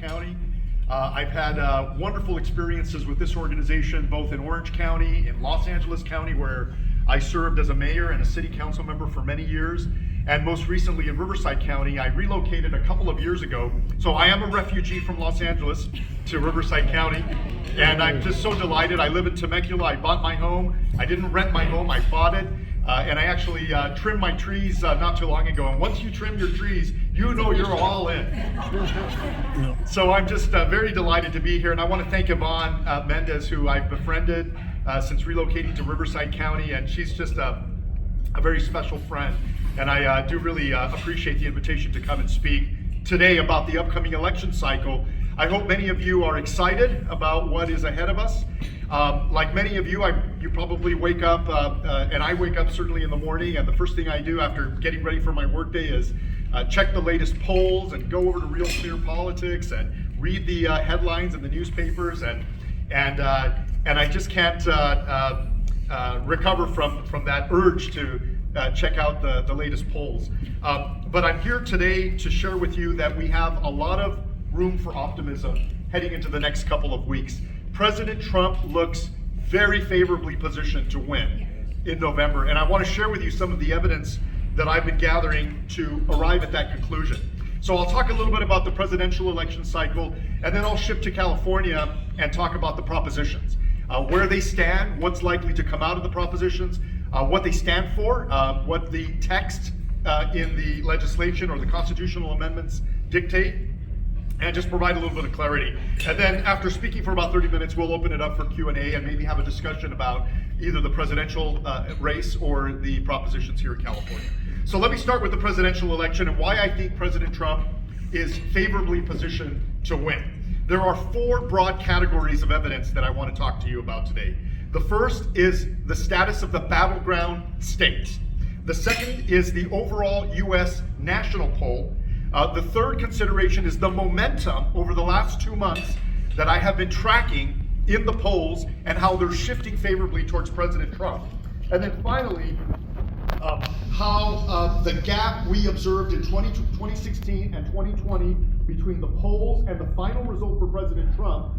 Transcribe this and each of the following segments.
County. I've had wonderful experiences with this organization, both in Orange County, in Los Angeles County, where I served as a mayor and a city council member for many years, and most recently in Riverside County. I relocated a couple of years ago. So I am a refugee from Los Angeles to Riverside County, and I'm just so delighted. I live in Temecula. I bought my home. I didn't rent my home, I bought it. And I actually trimmed my trees not too long ago. And once you trim your trees, you know you're all in. So I'm just very delighted to be here. And I want to thank Yvonne Mendez, who I've befriended since relocating to Riverside County. And she's just a very special friend. And I do really appreciate the invitation to come and speak today about the upcoming election cycle. I hope many of you are excited about what is ahead of us. Like many of you, you probably wake up, and I wake up certainly in the morning, and the first thing I do after getting ready for my workday is check the latest polls and go over to Real Clear Politics and read the headlines in the newspapers, and I just can't recover from that urge to check out the latest polls. But I'm here today to share with you that we have a lot of room for optimism heading into the next couple of weeks. President Trump looks very favorably positioned to win in November, and I want to share with you some of the evidence that I've been gathering to arrive at that conclusion. So I'll talk a little bit about the presidential election cycle, and then I'll shift to California and talk about the propositions, where they stand, what's likely to come out of the propositions, what they stand for, what the text in the legislation or the constitutional amendments dictate, and just provide a little bit of clarity. And then after speaking for about 30 minutes, we'll open it up for Q&A and maybe have a discussion about either the presidential race or the propositions here in California. So let me start with the presidential election and why I think President Trump is favorably positioned to win. There are four broad categories of evidence that I want to talk to you about today. The first is the status of the battleground states. The second is the overall U.S. national poll. The third consideration is the momentum over the last 2 months that I have been tracking in the polls and how they're shifting favorably towards President Trump. And then finally, how the gap we observed in 2016 and 2020 between the polls and the final result for President Trump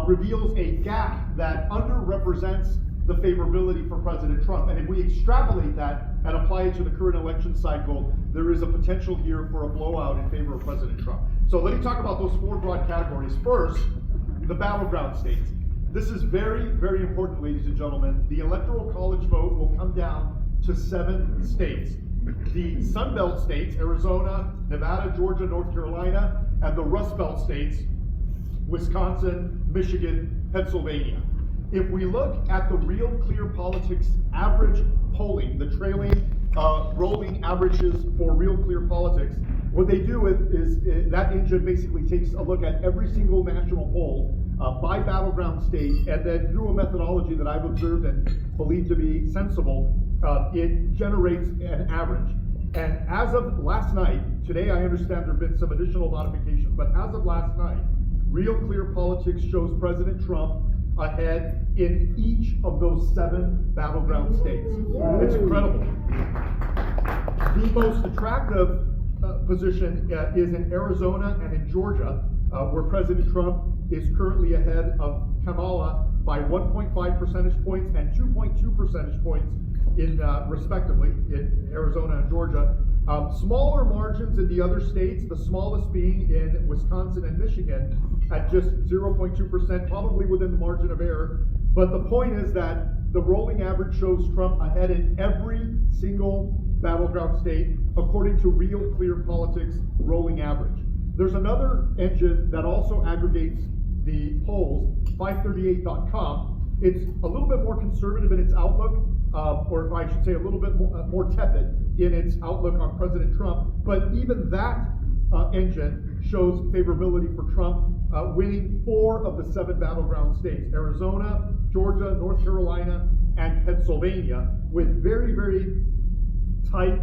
reveals a gap that underrepresents the favorability for President Trump. And if we extrapolate that and apply it to the current election cycle, there is a potential here for a blowout in favor of President Trump. So let me talk about those four broad categories. First, the battleground states. This is very, very important, ladies and gentlemen. The Electoral College vote will come down to 7 states. The Sun Belt states, Arizona, Nevada, Georgia, North Carolina, and the Rust Belt states, Wisconsin, Michigan, Pennsylvania. If we look at the Real Clear Politics average polling, the trailing rolling averages for Real Clear Politics, what they do is that engine basically takes a look at every single national poll by battleground state, and then through a methodology that I've observed and believe to be sensible, it generates an average. And as of last night, today I understand there have been some additional modifications, but as of last night, Real Clear Politics shows President Trump ahead in each of those 7 battleground states. It's incredible. The most attractive position is in Arizona and in Georgia, where President Trump is currently ahead of Kamala by 1.5 percentage points and 2.2 percentage points in respectively in Arizona and Georgia. Smaller margins in the other states, the smallest being in Wisconsin and Michigan at just 0.2%, probably within the margin of error. But the point is that the rolling average shows Trump ahead in every single battleground state, according to Real Clear Politics rolling average. There's another engine that also aggregates the polls, 538.com. It's a little bit more conservative in its outlook, or if I should say a little bit more tepid in its outlook on President Trump. But even that engine shows favorability for Trump, winning 4 of the 7 battleground states, Arizona, Georgia, North Carolina, and Pennsylvania, with very, very tight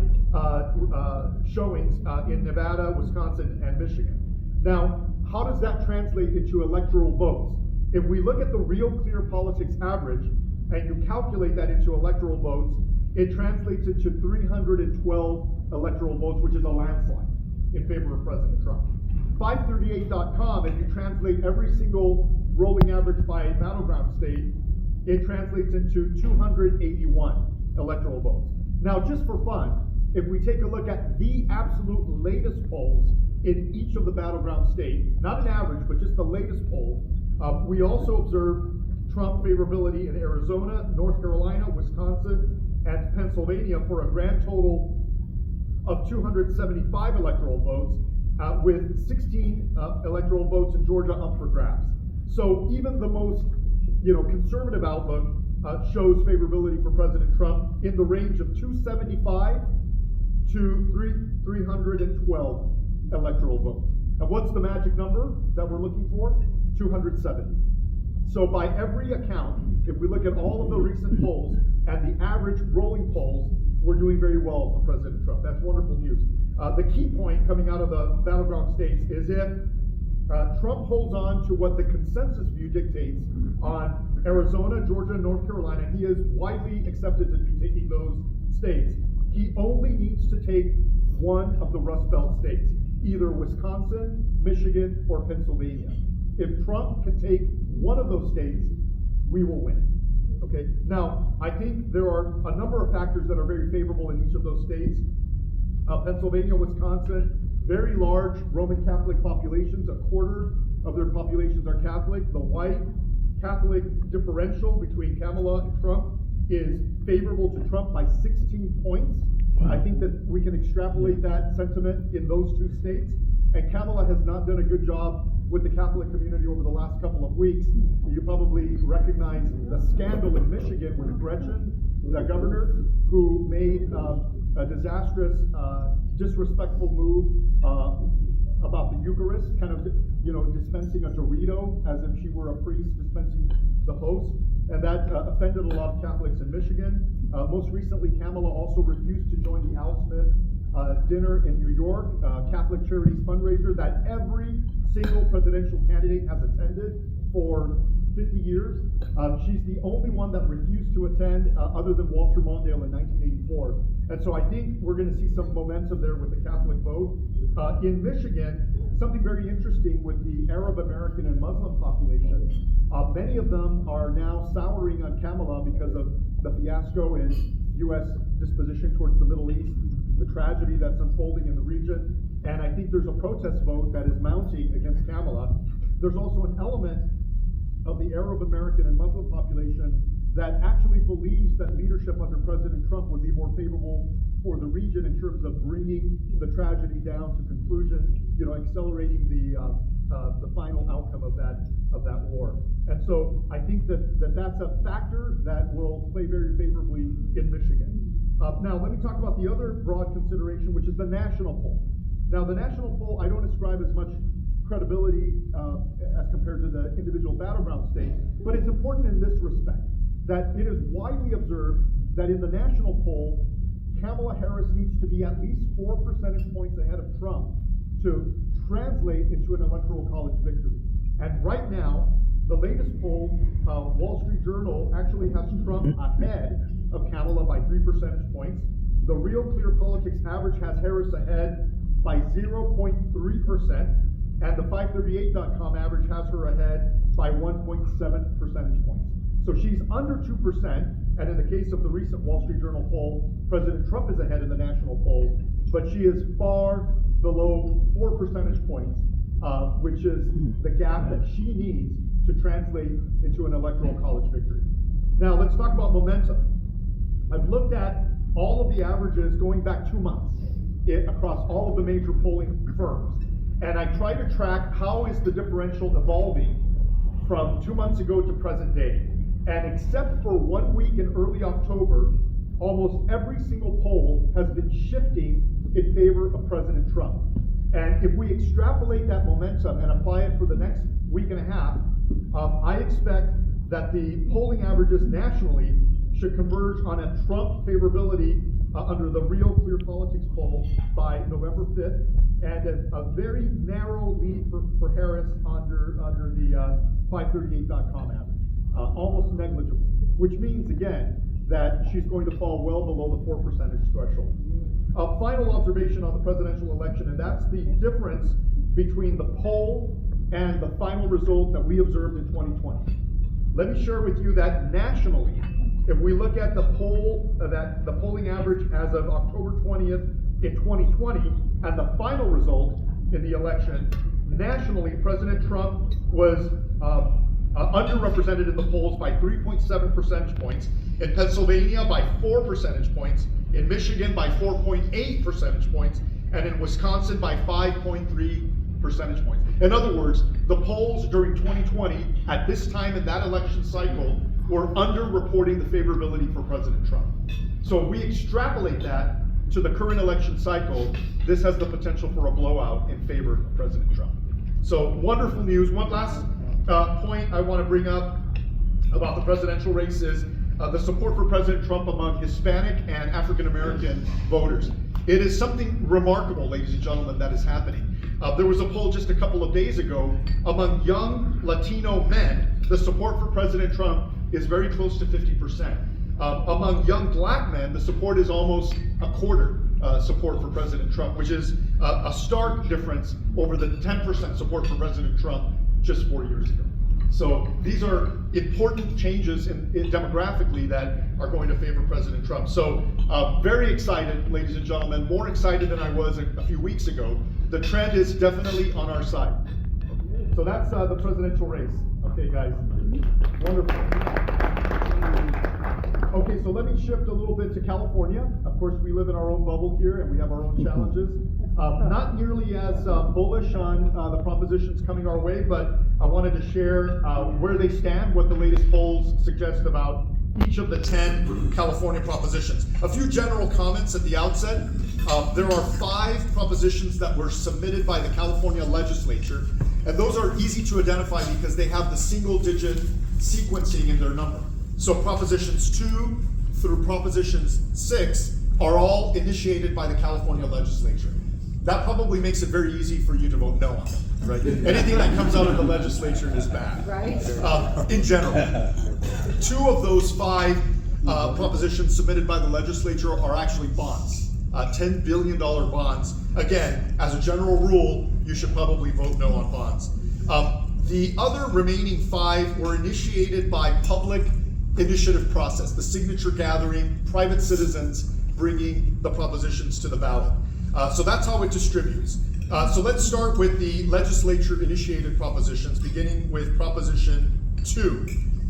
showings in Nevada, Wisconsin, and Michigan. Now, how does that translate into electoral votes? If we look at the Real Clear Politics average, and you calculate that into electoral votes, it translates into 312 electoral votes, which is a landslide in favor of President Trump. 538.com, if you translate every single rolling average by battleground state, it translates into 281 electoral votes. Now, just for fun, if we take a look at the absolute latest polls in each of the battleground states, not an average, but just the latest poll, we also observe Trump favorability in Arizona, North Carolina, Wisconsin, and Pennsylvania for a grand total of 275 electoral votes, with 16 electoral votes in Georgia up for grabs. So even the most, conservative outlook shows favorability for President Trump in the range of 275 to 312 electoral votes. And what's the magic number that we're looking for? 270. So by every account, if we look at all of the recent polls and the average rolling polls, we're doing very well for President Trump. That's wonderful news. The key point coming out of the battleground states is if Trump holds on to what the consensus view dictates on Arizona, Georgia, and North Carolina, he is widely accepted to be taking those states. He only needs to take one of the Rust Belt states, either Wisconsin, Michigan, or Pennsylvania. If Trump can take one of those states, we will win. Okay. Now, I think there are a number of factors that are very favorable in each of those states. Pennsylvania, Wisconsin, very large Roman Catholic populations. A quarter of their populations are Catholic. The white Catholic differential between Kamala and Trump is favorable to Trump by 16 points. Wow. I think that we can extrapolate that sentiment in those two states. And Kamala has not done a good job with the Catholic community over the last couple of weeks. You probably recognize the scandal in Michigan with Gretchen, the governor, who made a disastrous, disrespectful move about the Eucharist, kind of, dispensing a Dorito as if she were a priest dispensing the host. And that offended a lot of Catholics in Michigan. Most recently, Kamala also refused to join the Al Smith dinner in New York, Catholic Charities fundraiser that every single presidential candidate has attended for 50 years. She's the only one that refused to attend, other than Walter Mondale in 1984. And so I think we're going to see some momentum there with the Catholic vote. In Michigan, something very interesting with the Arab American and Muslim populations. Many of them are now souring on Kamala because of the fiasco in U.S. disposition towards the Middle East, the tragedy that's unfolding in the region. And I think there's a protest vote that is mounting against Kamala. There's also an element of the Arab American and Muslim population that actually believes that leadership under President Trump would be more favorable for the region in terms of bringing the tragedy down to conclusion, accelerating the final outcome of that war. And so I think that's a factor that will play very favorably in Michigan. Now let me talk about the other broad consideration, which is the national poll. Now the national poll I don't ascribe as much credibility as compared to the individual battleground states, but it's important in this respect, that it is widely observed that in the national poll, Kamala Harris needs to be at least 4 percentage points ahead of Trump to translate into an electoral college victory. And right now, the latest poll, Wall Street Journal actually has Trump ahead of Kamala by 3 percentage points. The Real Clear Politics average has Harris ahead by 0.3%, and the 538.com average has her ahead by 1.7 percentage points. So she's under 2%, and in the case of the recent Wall Street Journal poll, President Trump is ahead in the national poll, but she is far below 4 percentage points, which is the gap that she needs to translate into an electoral college victory. Now let's talk about momentum. I've looked at all of the averages going back 2 months across all of the major polling firms, and I try to track how is the differential evolving from 2 months ago to present day. And except for 1 week in early October, almost every single poll has been shifting in favor of President Trump. And if we extrapolate that momentum and apply it for the next week and a half, I expect that the polling averages nationally should converge on a Trump favorability under the Real Clear Politics poll by November 5th, and a very narrow lead for Harris under the 538.com average. Almost negligible, which means, again, that she's going to fall well below the 4 percentage threshold. Final observation on the presidential election, and that's the difference between the poll and the final result that we observed in 2020. Let me share with you that nationally, if we look at the polling average as of October 20th in 2020 and the final result in the election, nationally, President Trump was underrepresented in the polls by 3.7 percentage points, in Pennsylvania by 4 percentage points, in Michigan by 4.8 percentage points, and in Wisconsin by 5.3 percentage points. In other words, the polls during 2020 at this time in that election cycle were underreporting the favorability for President Trump. So if we extrapolate that to the current election cycle, this has the potential for a blowout in favor of President Trump. So wonderful news. One last point I want to bring up about the presidential race is the support for President Trump among Hispanic and African American voters. It is something remarkable, ladies and gentlemen, that is happening. There was a poll just a couple of days ago among young Latino men. The support for President Trump is very close to 50%. Among young black men, the support is almost a quarter support for President Trump, which is a stark difference over the 10% support for President Trump just 4 years ago. So these are important changes demographically that are going to favor President Trump. So very excited, ladies and gentlemen, more excited than I was a few weeks ago. The trend is definitely on our side. So that's the presidential race. Okay, guys. Wonderful. Okay, so let me shift a little bit to California. Of course, we live in our own bubble here, and we have our own challenges. Not nearly as bullish on the propositions coming our way, but I wanted to share where they stand, what the latest polls suggest about each of the 10 California propositions. A few general comments at the outset. There are 5 propositions that were submitted by the California legislature, and those are easy to identify because they have the single-digit sequencing in their number. So propositions 2 through propositions 6 are all initiated by the California legislature. That probably makes it very easy for you to vote no on, right? Anything that comes out of the legislature is bad, right? In general. 2 of those 5 propositions submitted by the legislature are actually bonds, $10 billion bonds. Again, as a general rule, you should probably vote no on bonds. The other remaining 5 were initiated by public initiative process, the signature gathering, private citizens bringing the propositions to the ballot. So that's how it distributes. So let's start with the legislature initiated propositions, beginning with Proposition 2.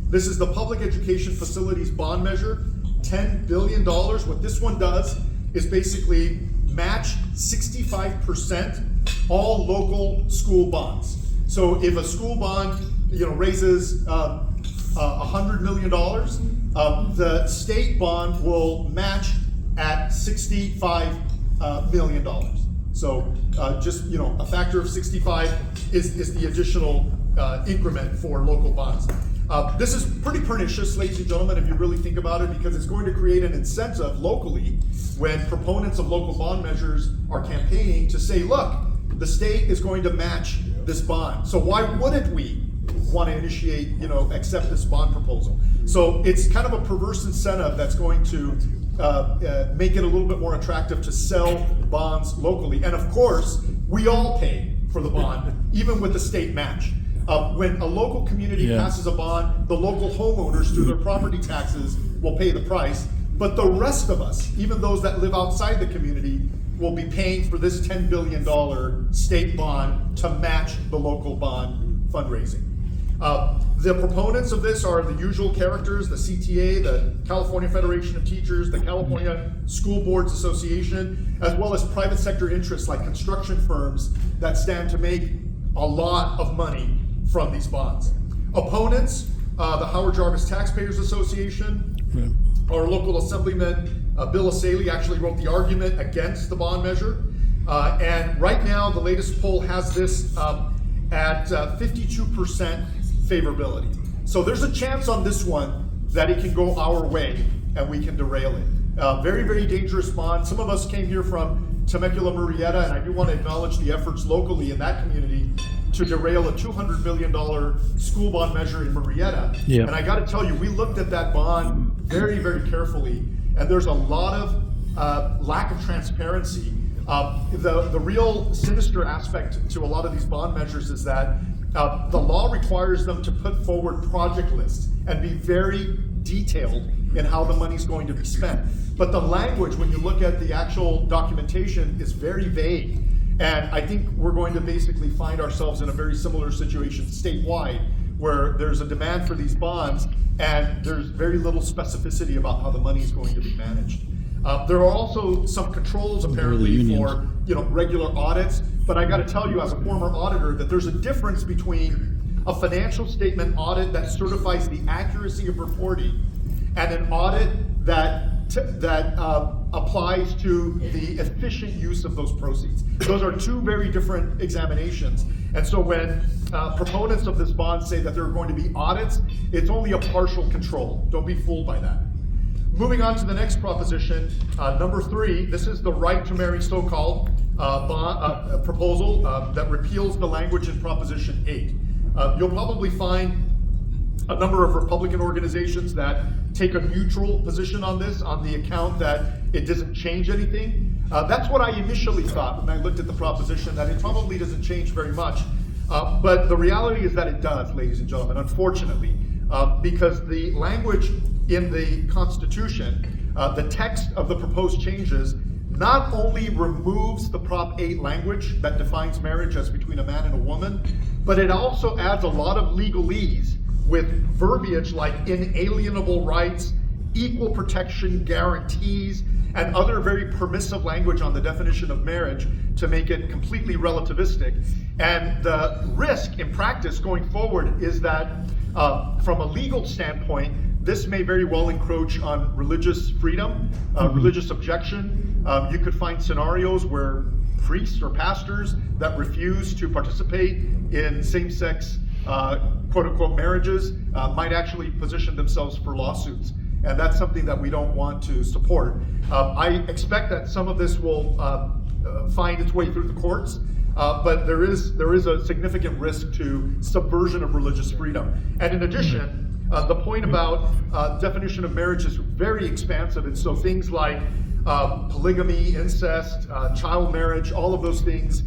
This is the Public Education Facilities Bond Measure, $10 billion. What this one does is basically match 65% all local school bonds. So if a school bond raises $100 million, the state bond will match at $65 million. So just a factor of 65 is the additional increment for local bonds. This is pretty pernicious, ladies and gentlemen, if you really think about it, because it's going to create an incentive locally when proponents of local bond measures are campaigning to say, look, the state is going to match this bond. So why wouldn't we want to initiate, accept this bond proposal? So it's kind of a perverse incentive that's going to make it a little bit more attractive to sell bonds locally. And of course, we all pay for the bond, even with the state match. When a local community passes a bond, the local homeowners through their property taxes will pay the price, but the rest of us, even those that live outside the community, will be paying for this $10 billion state bond to match the local bond fundraising. The proponents of this are the usual characters: the CTA, the California Federation of Teachers, the California School Boards Association, as well as private sector interests like construction firms that stand to make a lot of money from these bonds. Opponents, the Howard Jarvis Taxpayers Association, our local assemblyman, Bill Asaley, actually wrote the argument against the bond measure. And right now, the latest poll has this at 52% favorability. So there's a chance on this one that it can go our way and we can derail it. Very, very dangerous bond. Some of us came here from Temecula, Murrieta, and I do want to acknowledge the efforts locally in that community to derail a $200 million school bond measure in Murrieta. And I got to tell you, we looked at that bond very, very carefully, and there's a lot of lack of transparency The real sinister aspect to a lot of these bond measures is that the law requires them to put forward project lists and be very detailed in how the money's going to be spent. But the language, when you look at the actual documentation, is very vague. And I think we're going to basically find ourselves in a very similar situation statewide, where there's a demand for these bonds and there's very little specificity about how the money is going to be managed. There are also some controls apparently for regular audits, but I got to tell you as a former auditor that there's a difference between a financial statement audit that certifies the accuracy of reporting and an audit that applies to the efficient use of those proceeds. Those are two very different examinations. And so when proponents of this bond say that there are going to be audits, it's only a partial control. Don't be fooled by that. Moving on to the next proposition, number 3, this is the right to marry so-called proposal that repeals the language in Proposition 8. You'll probably find a number of Republican organizations that take a neutral position on this on the account that it doesn't change anything. That's what I initially thought when I looked at the proposition, that it probably doesn't change very much. But the reality is that it does, ladies and gentlemen, unfortunately, because the language in the Constitution, the text of the proposed changes, not only removes the Prop 8 language that defines marriage as between a man and a woman, but it also adds a lot of legalese with verbiage like inalienable rights, equal protection guarantees, and other very permissive language on the definition of marriage to make it completely relativistic. And the risk in practice going forward is that from a legal standpoint, this may very well encroach on religious freedom, religious objection. You could find scenarios where priests or pastors that refuse to participate in same-sex quote-unquote marriages might actually position themselves for lawsuits. And that's something that we don't want to support. I expect that some of this will find its way through the courts, but there is a significant risk to subversion of religious freedom. And in addition, the point about definition of marriage is very expansive, and so things like polygamy, incest, child marriage, all of those things,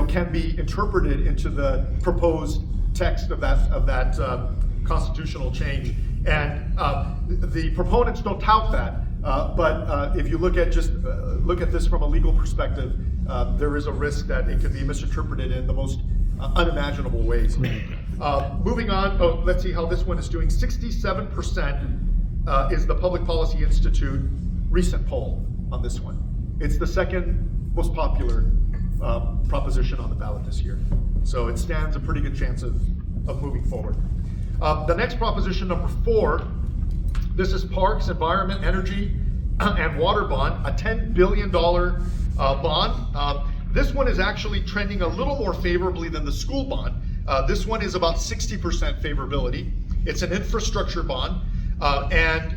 can be interpreted into the proposed text of that constitutional change. And the proponents don't tout that, but if you look at this from a legal perspective, there is a risk that it could be misinterpreted in the most unimaginable ways. Moving on, let's see how this one is doing. 67% is the Public Policy Institute recent poll on this one. It's the second most popular proposition on the ballot this year. So it stands a pretty good chance of moving forward. The next proposition, number 4, this is Parks, Environment, Energy, and Water Bond, a $10 billion bond. This one is actually trending a little more favorably than the school bond. This one is about 60% favorability. It's an infrastructure bond, and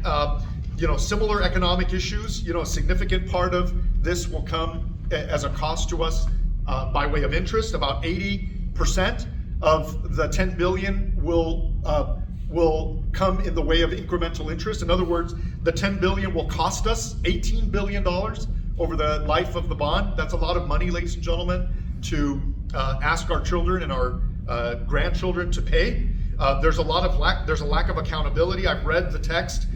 similar economic issues. A significant part of this will come as a cost to us by way of interest. About 80% of the 10 billion will come in the way of incremental interest. In other words, the 10 billion will cost us $18 billion over the life of the bond. That's a lot of money, ladies and gentlemen, to ask our children and our grandchildren to pay. There's a lack of accountability. I've read the text.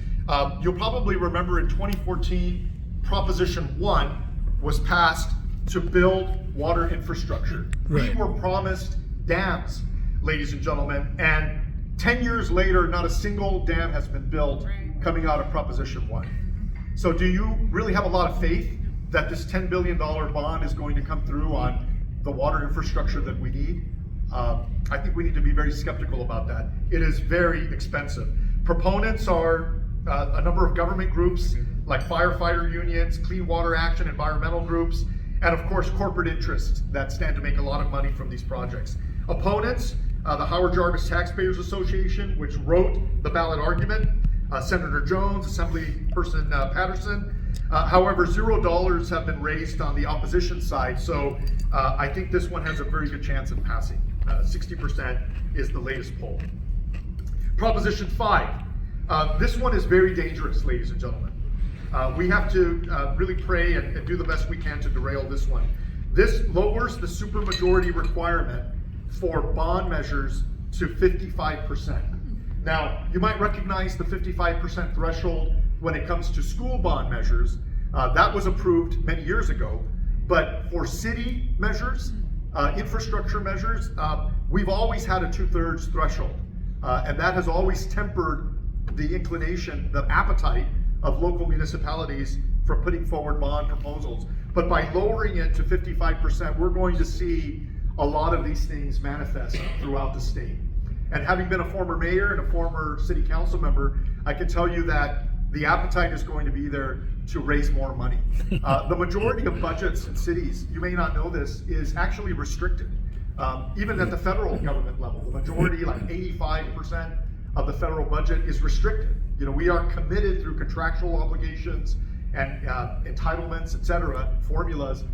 You'll probably remember in 2014, Proposition 1 was passed to build water infrastructure. Right. We were promised dams, ladies and gentlemen, and 10 years later, not a single dam has been built coming out of Proposition 1. So do you really have a lot of faith that this $10 billion bond is going to come through on the water infrastructure that we need? I think we need to be very skeptical about that. It is very expensive. Proponents are a number of government groups like firefighter unions, Clean Water Action, environmental groups, and of course corporate interests that stand to make a lot of money from these projects. Opponents, the Howard Jarvis Taxpayers Association, which wrote the ballot argument, Senator Jones, Assemblyperson Patterson. However, $0 have been raised on the opposition side, so I think this one has a very good chance of passing. 60% is the latest poll. Proposition 5. This one is very dangerous, ladies and gentlemen. we have to really pray and do the best we can to derail this one. This lowers the supermajority requirement for bond measures to 55%. Now, you might recognize the 55% threshold when it comes to school bond measures. That was approved many years ago. But for city measures, infrastructure measures, we've always had a 2/3 threshold. And that has always tempered the inclination, the appetite of local municipalities for putting forward bond proposals. But by lowering it to 55%, we're going to see a lot of these things manifest throughout the state. And having been a former mayor and a former city council member, I can tell you that the appetite is going to be there to raise more money. The majority of budgets in cities, you may not know this, is actually restricted. Even at the federal government level, the majority, like 85% of the federal budget is restricted. You know, we are committed through contractual obligations and entitlements, et cetera, formulas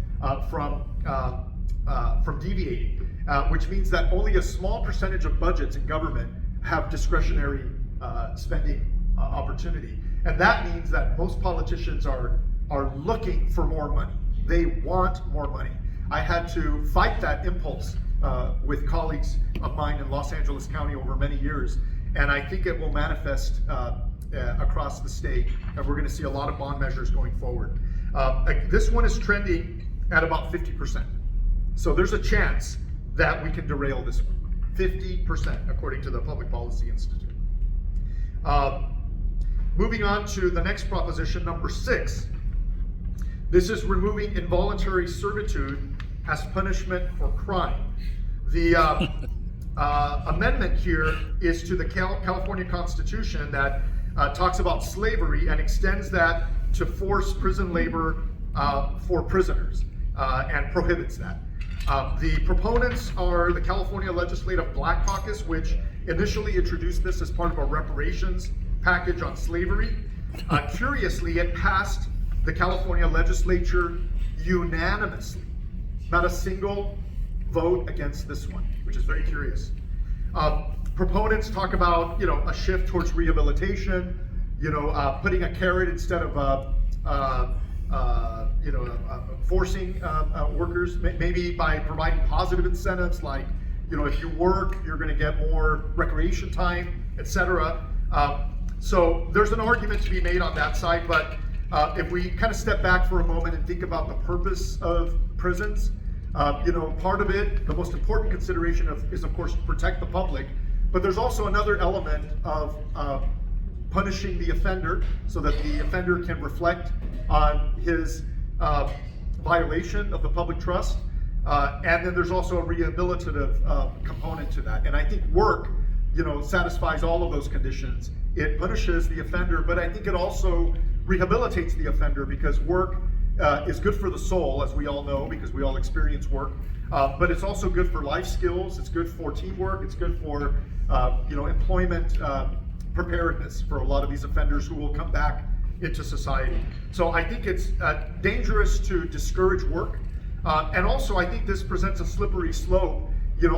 from deviating, which means that only a small percentage of budgets in government have discretionary spending opportunity. And that means that most politicians are looking for more money. They want more money. I had to fight that impulse with colleagues of mine in Los Angeles County over many years, and I think it will manifest across the state, and we're going to see a lot of bond measures going forward. This one is trending at about 50%. So there's a chance that we can derail this one. 50%, according to the Public Policy Institute. Moving on to the next proposition, number 6. This is removing involuntary servitude as punishment for crime. The amendment here is to the California Constitution that talks about slavery and extends that to forced prison labor for prisoners and prohibits that. The proponents are the California Legislative Black Caucus, which initially introduced this as part of a reparations package on slavery. Curiously, it passed the California legislature unanimously. Not a single vote against this one, which is very curious. Proponents talk about, a shift towards rehabilitation, putting a carrot instead of forcing workers, maybe by providing positive incentives like, if you work, you're going to get more recreation time, etc. So there's an argument to be made on that side, but if we kind of step back for a moment and think about the purpose of prisons, part of it, the most important consideration is of course to protect the public, but there's also another element of punishing the offender so that the offender can reflect on his violation of the public trust, and then there's also a rehabilitative component to that. And I think work, satisfies all of those conditions. It punishes the offender, but I think it also rehabilitates the offender because work is good for the soul, as we all know, because we all experience work. But it's also good for life skills. It's good for teamwork. It's good for employment preparedness for a lot of these offenders who will come back into society. So I think it's dangerous to discourage work, and also I think this presents a slippery slope.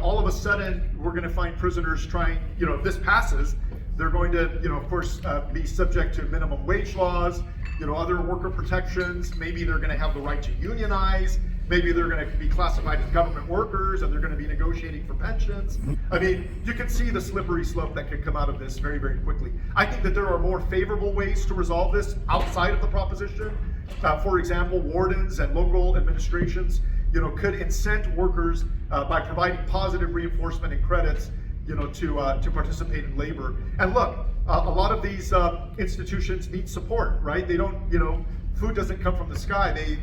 All of a sudden we're going to find prisoners trying. If this passes, they're going to, of course, be subject to minimum wage laws, other worker protections. Maybe they're going to have the right to unionize. Maybe they're going to be classified as government workers, and they're going to be negotiating for pensions. I mean, you can see the slippery slope that could come out of this very, very quickly. I think that there are more favorable ways to resolve this outside of the proposition. For example, wardens and local administrations, could incent workers by providing positive reinforcement and credits, to participate in labor. And look, a lot of these institutions need support, right? They don't, food doesn't come from the sky.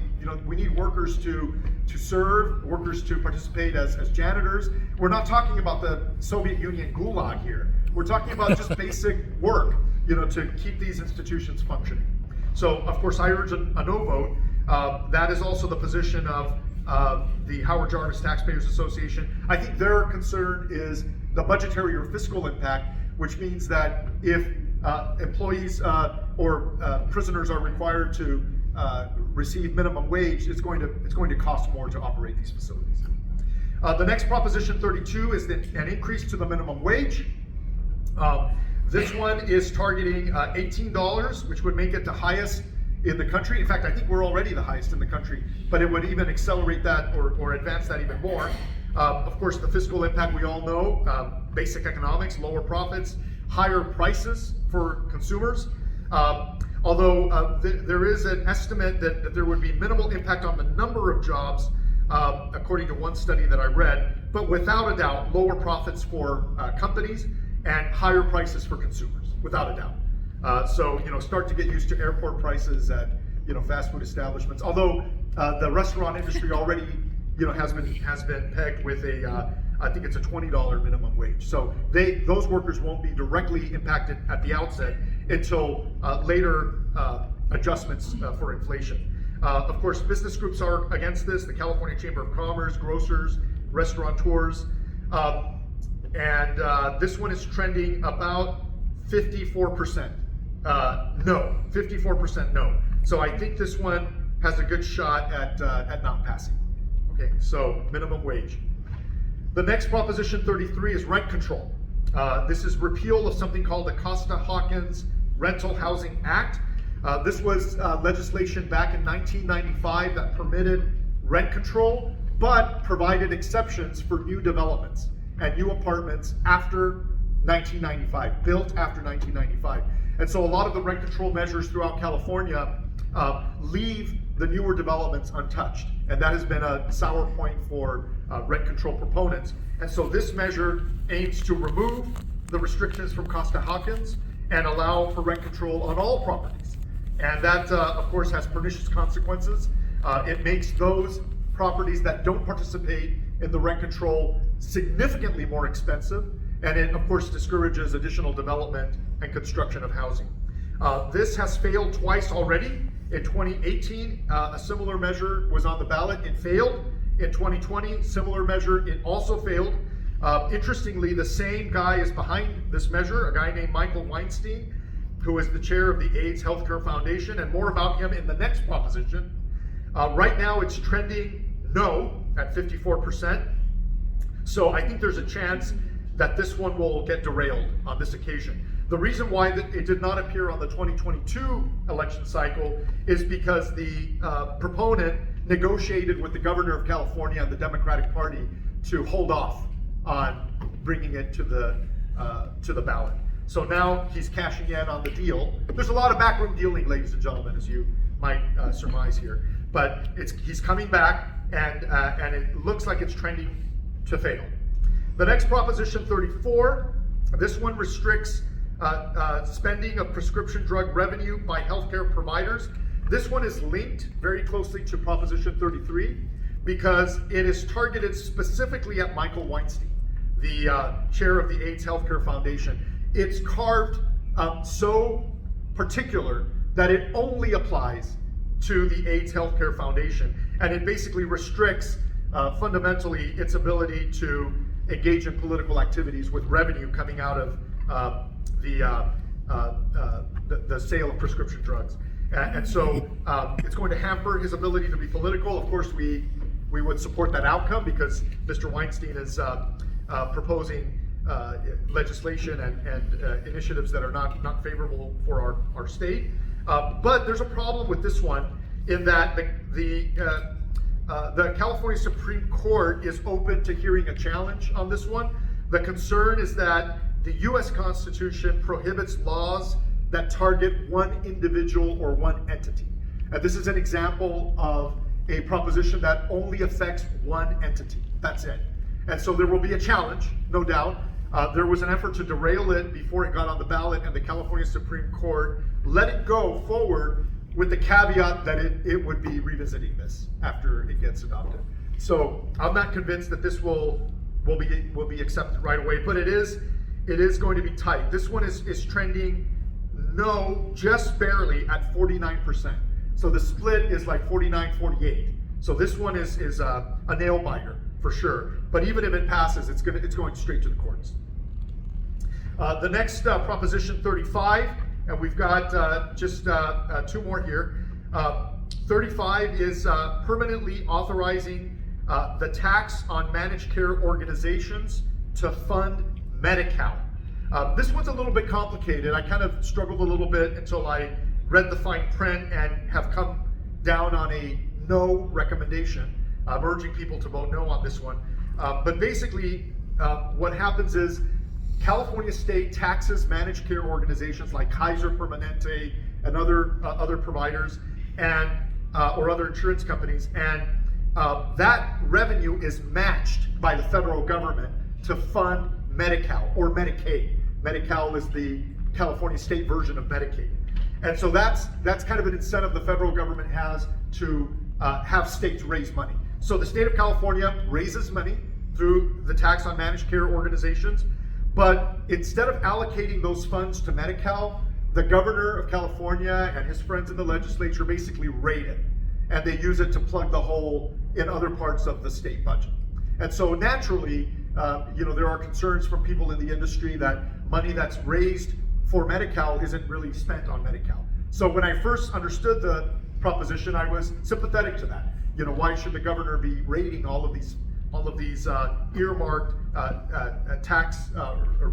We need workers to serve, workers to participate as janitors. We're not talking about the Soviet Union gulag here. We're talking about just basic work, to keep these institutions functioning. So, of course, I urge a no vote. That is also the position of the Howard Jarvis Taxpayers Association. I think their concern is the budgetary or fiscal impact, which means that if employees or prisoners are required to receive minimum wage, it's going to cost more to operate these facilities. The next proposition 32 is an increase to the minimum wage. This one is targeting $18, which would make it the highest in the country. In fact, I think we're already the highest in the country, but it would even accelerate that or advance that even more. Of course, the fiscal impact we all know, basic economics, lower profits, higher prices for consumers. Although there is an estimate that there would be minimal impact on the number of jobs, according to one study that I read, but without a doubt, lower profits for companies and higher prices for consumers, without a doubt. So, start to get used to airport prices at, fast food establishments. Although the restaurant industry already, has been pegged with I think it's a $20 minimum wage. So those workers won't be directly impacted at the outset until later adjustments for inflation. Of course, business groups are against this: the California Chamber of Commerce, grocers, restaurateurs, and this one is trending about 54%. No, 54% no. So I think this one has a good shot at not passing. Okay, so minimum wage. The next Proposition 33 is rent control. This is repeal of something called the Costa-Hawkins Rental Housing Act. This was legislation back in 1995 that permitted rent control, but provided exceptions for new developments and new apartments after 1995, built after 1995. And so a lot of the rent control measures throughout California leave the newer developments untouched. And that has been a sour point for rent control proponents. And so this measure aims to remove the restrictions from Costa-Hawkins and allow for rent control on all properties. And that, of course, has pernicious consequences. It makes those properties that don't participate in the rent control significantly more expensive. And it, of course, discourages additional development and construction of housing. This has failed twice already. In 2018, a similar measure was on the ballot. It failed. In 2020, similar measure, it also failed. Interestingly, the same guy is behind this measure, a guy named Michael Weinstein, who is the chair of the AIDS Healthcare Foundation, and more about him in the next proposition. Right now, it's trending no at 54%. So I think there's a chance that this one will get derailed on this occasion. The reason why it did not appear on the 2022 election cycle is because the proponent negotiated with the governor of California and the Democratic Party to hold off on bringing it to the ballot. So now he's cashing in on the deal. There's a lot of backroom dealing, ladies and gentlemen, as you might surmise here. But he's coming back, and it looks like it's trending to fail. The next Proposition 34, this one restricts spending of prescription drug revenue by healthcare providers. This one is linked very closely to Proposition 33 because it is targeted specifically at Michael Weinstein, the chair of the AIDS Healthcare Foundation. It's carved so particular that it only applies to the AIDS Healthcare Foundation, and it basically restricts fundamentally its ability to engage in political activities with revenue coming out of the sale of prescription drugs. And so it's going to hamper his ability to be political. Of course, we would support that outcome because Mr. Weinstein is proposing legislation and initiatives that are not favorable for our state. But there's a problem with this one in that the California Supreme Court is open to hearing a challenge on this one. The concern is that the U.S. Constitution prohibits laws that target one individual or one entity. This is an example of a proposition that only affects one entity. That's it. And so there will be a challenge, no doubt. There was an effort to derail it before it got on the ballot, and the California Supreme Court let it go forward with the caveat that it would be revisiting this after it gets adopted. So I'm not convinced that this will be accepted right away, but it is going to be tight. This one is trending no, just barely at 49%. So the split is like 49-48. So this one is a nail biter for sure. But even if it passes, it's going straight to the courts. The next Proposition 35, and we've got just two more here. 35 is permanently authorizing the tax on managed care organizations to fund Medi-Cal. This one's a little bit complicated. I kind of struggled a little bit until I read the fine print and have come down on a no recommendation. I'm urging people to vote no on this one. But basically, what happens is California state taxes managed care organizations like Kaiser Permanente and other providers and or other insurance companies, and that revenue is matched by the federal government to fund Medi-Cal or Medicaid. Medi-Cal is the California state version of Medicaid. And so that's kind of an incentive the federal government has to have states raise money. So the state of California raises money through the tax on managed care organizations, but instead of allocating those funds to Medi-Cal, the governor of California and his friends in the legislature basically raid it, and they use it to plug the hole in other parts of the state budget. And so naturally, there are concerns from people in the industry that money that's raised for Medi-Cal isn't really spent on Medi-Cal. So when I first understood the proposition, I was sympathetic to that. Why should the governor be raiding all of these earmarked tax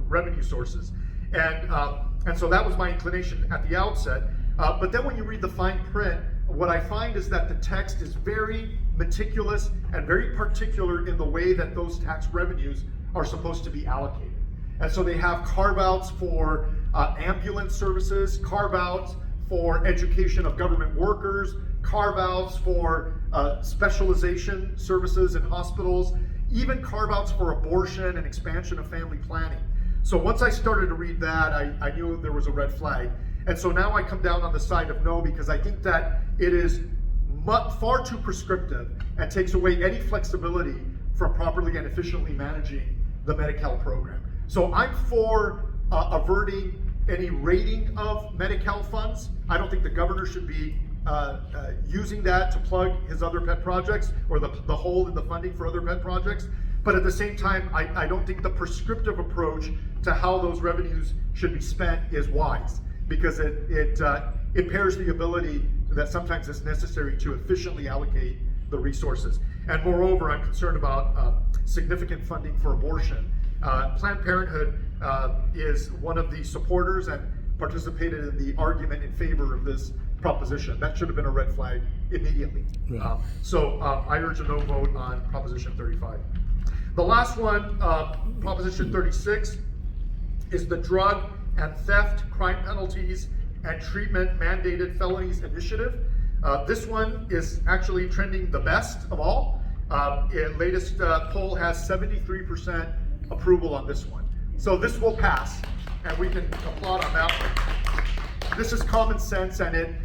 revenue sources? And so that was my inclination at the outset. But then when you read the fine print, what I find is that the text is very meticulous and very particular in the way that those tax revenues are supposed to be allocated. And so they have carve-outs for ambulance services, carve-outs for education of government workers, carve-outs for specialization services in hospitals, even carve-outs for abortion and expansion of family planning. So once I started to read that, I knew there was a red flag. And so now I come down on the side of no, because I think that it is far too prescriptive and takes away any flexibility from properly and efficiently managing the Medi-Cal program. So I'm for averting any raiding of Medi-Cal funds. I don't think the governor should be using that to plug his other pet projects or the hole in the funding for other pet projects. But at the same time, I don't think the prescriptive approach to how those revenues should be spent is wise, because it impairs the ability that sometimes is necessary to efficiently allocate the resources. And moreover, I'm concerned about significant funding for abortion. Planned Parenthood is one of the supporters and participated in the argument in favor of this proposition. That should have been a red flag immediately. Yeah. So I urge a no vote on Proposition 35. The last one, Proposition 36, is the Drug and Theft Crime Penalties and Treatment Mandated Felonies Initiative. This one is actually trending the best of all. Latest poll has 73% approval on this one. So this will pass, and we can applaud on that one. This is common sense, and it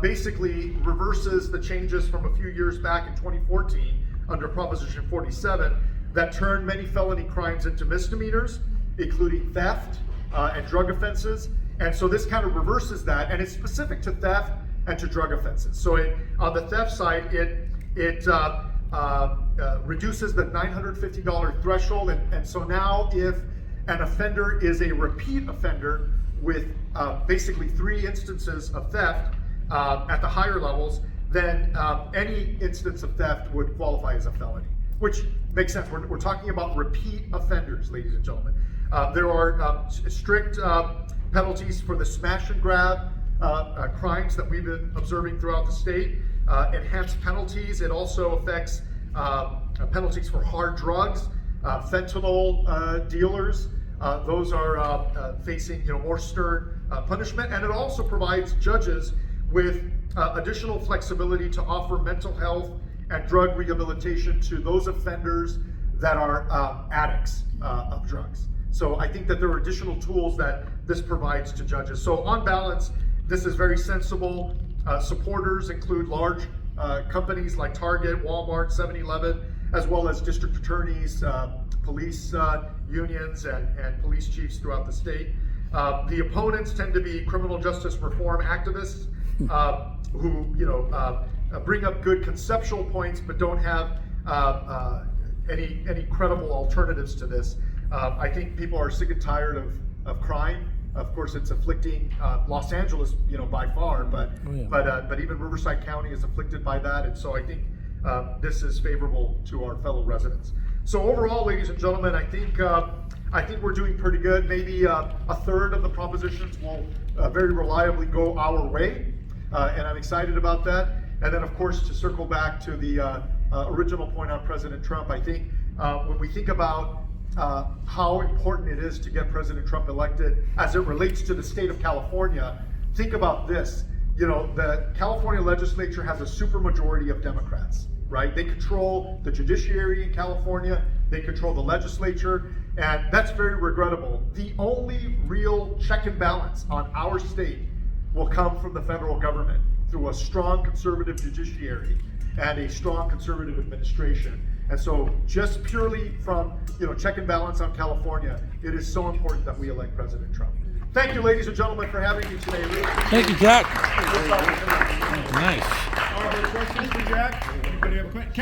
basically reverses the changes from a few years back in 2014 under Proposition 47 that turned many felony crimes into misdemeanors, including theft and drug offenses. And so this kind of reverses that, and it's specific to theft and to drug offenses. So on the theft side, it reduces the $950 threshold, and so now if an offender is a repeat offender with basically 3 instances of theft at the higher levels, then any instance of theft would qualify as a felony, which makes sense. We're talking about repeat offenders, ladies and gentlemen. There are strict penalties for the smash and grab crimes that we've been observing throughout the state, enhanced penalties. It also affects penalties for hard drugs, fentanyl dealers. Those are facing more stern punishment, and it also provides judges with additional flexibility to offer mental health and drug rehabilitation to those offenders that are addicts of drugs. So I think that there are additional tools that this provides to judges. So on balance, this is very sensible. Supporters include large companies like Target, Walmart, 7-Eleven, as well as district attorneys, police unions, and police chiefs throughout the state. The opponents tend to be criminal justice reform activists who bring up good conceptual points but don't have any credible alternatives to this. I think people are sick and tired of crime. Of course, it's afflicting Los Angeles, by far, but even Riverside County is afflicted by that, and so I think this is favorable to our fellow residents. So overall, ladies and gentlemen, I think I think we're doing pretty good. Maybe a third of the propositions will very reliably go our way, and I'm excited about that. And then, of course, to circle back to the original point on President Trump, I think when we think about how important it is to get President Trump elected as it relates to the state of California, think about this. You know, the California legislature has a supermajority of Democrats, right? They control the judiciary in California, they control the legislature, and that's very regrettable. The only real check and balance on our state will come from the federal government through a strong conservative judiciary and a strong conservative administration. And so just purely from, check and balance on California, it is so important that we elect President Trump. Thank you, ladies and gentlemen, for having me today. Really Thank you, Jack. appreciate it. Nice. Questions for Jack? Anybody have questions?